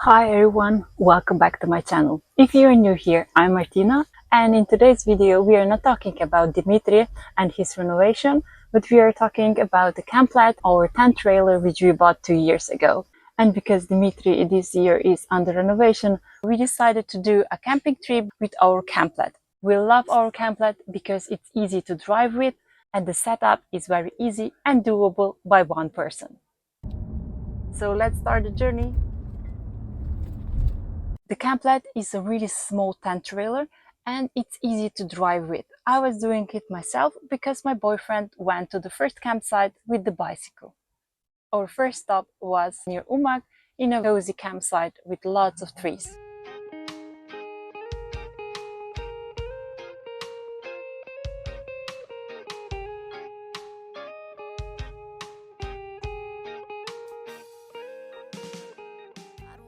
Hi everyone, welcome back to my channel. If you're new here, I'm Martina, and in today's video we are not talking about Dimitri and his renovation, but we are talking about the Camplet, our tent trailer which we bought 2 years ago. And because Dimitri this year is under renovation, we decided to do a camping trip with our Camplet. We love our Camplet because it's easy to drive with and the setup is very easy and doable by one person. So let's start the journey. The Camplet is a really small tent trailer and it's easy to drive with. I was doing it myself because my boyfriend went to the first campsite with the bicycle. Our first stop was near Umag in a cozy campsite with lots of trees.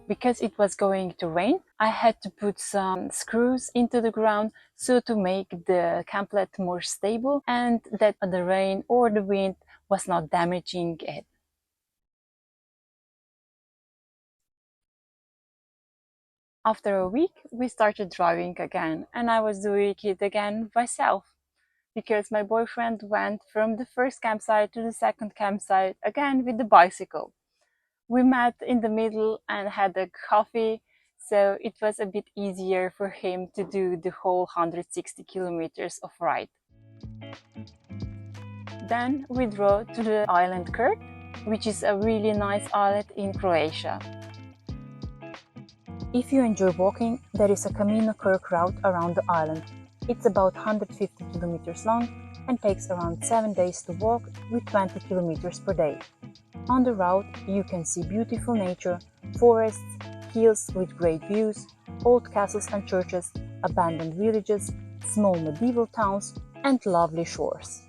Because it was going to rain, I had to put some screws into the ground so to make the Camplet more stable and that the rain or the wind was not damaging it. After a week, we started driving again and I was doing it again myself because my boyfriend went from the first campsite to the second campsite again with the bicycle. We met in the middle and had a coffee, so it was a bit easier for him to do the whole 160 kilometers of ride. Then we drove to the island Krk, which is a really nice island in Croatia. If you enjoy walking, there is a Camino Krk Route around the island. It's about 150 kilometers long and takes around 7 days to walk with 20 kilometers per day. On the route, you can see beautiful nature, forests, hills with great views, old castles and churches, abandoned villages, small medieval towns, and lovely shores.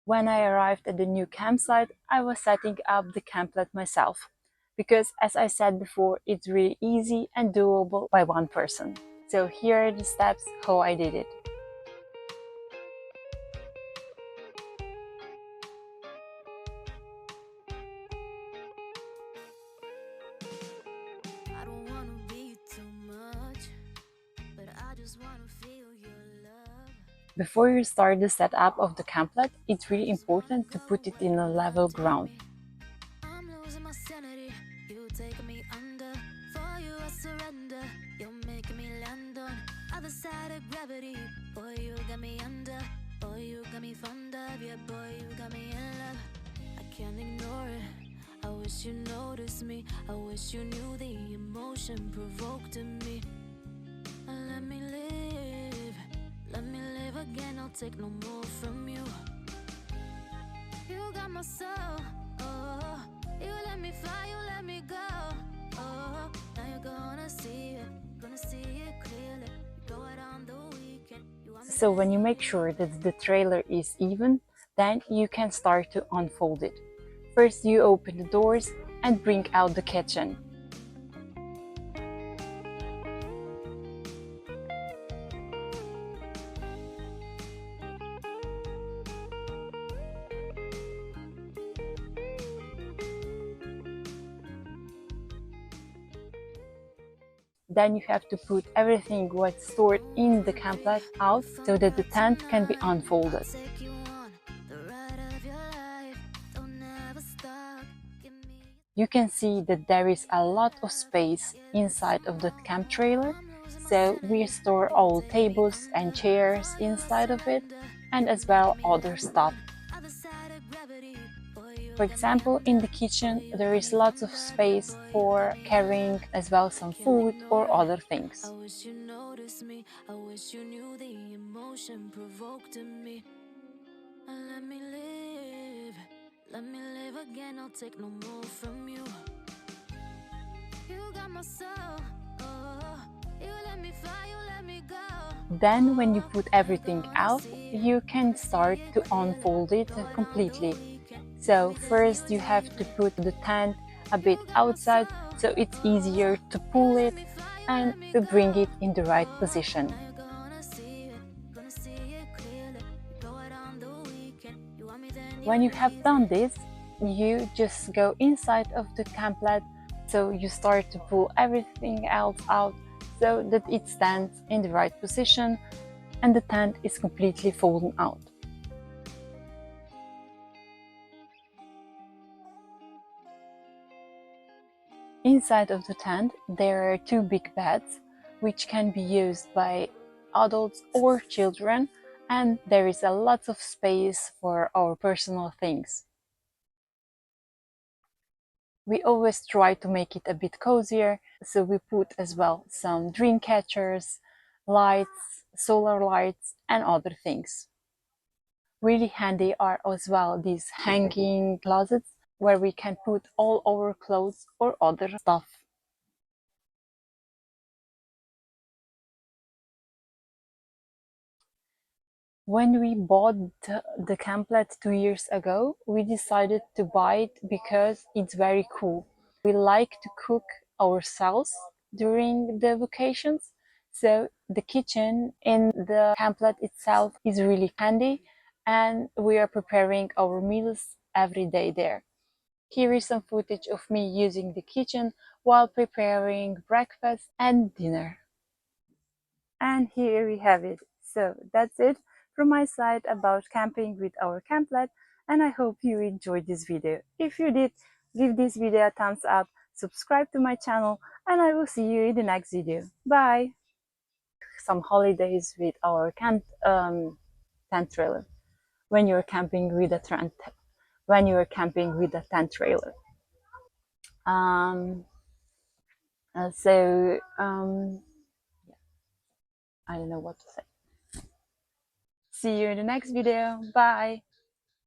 When I arrived at the new campsite, I was setting up the Camplet myself, because as I said before, it's really easy and doable by one person. So here are the steps how I did it. Before you start the setup of the Camplet, it's really important to put it in a level ground. I wish you noticed me. I wish you knew the emotion provoked in me. Let me live again. I'll take no more from you. You got my soul. Oh, you let me fly, you let me go. Oh, now you're gonna see it clearly. Go out on the weekend. So when you make sure that the trailer is even, then you can start to unfold it. First you open the doors and bring out the kitchen. Then you have to put everything what's stored in the Camplet out so that the tent can be unfolded. You can see that there is a lot of space inside of the camp trailer, so we store all tables and chairs inside of it and as well other stuff. For example, in the kitchen there is lots of space for carrying as well some food or other things. I wish you noticed me. I wish you knew the emotion provoked in me. Let me live again. I'll take no more from you. You got my soul. Oh, you let me fly, you let me go. Then when you put everything out, you can start to unfold it completely. So first you have to put the tent a bit outside so it's easier to pull it and to bring it in the right position. When you have done this, you just go inside of the Camplet So you start to pull everything else out so that it stands in the right position and the tent is completely folded out. Inside of the tent there are two big beds which can be used by adults or children, and there is a lot of space for our personal things. We always try to make it a bit cozier, so we put as well some dream catchers, lights, solar lights and other things. Really handy are as well these hanging closets where we can put all our clothes or other stuff. When we bought the camplet 2 years ago, we decided to buy it because it's very cool. We like to cook ourselves during the vacations, so the kitchen in the camplet itself is really handy and we are preparing our meals every day there. Here is some footage of me using the kitchen while preparing breakfast and dinner. And here we have it. So that's it from my side about camping with our camplet, and I hope you enjoyed this video. If you did, give this video a thumbs up, subscribe to my channel, and I will see you in the next video. Bye! Some holidays with our tent trailer. When you're camping with a tent trailer. Um, so I don't know what to say. See you in the next video. Bye.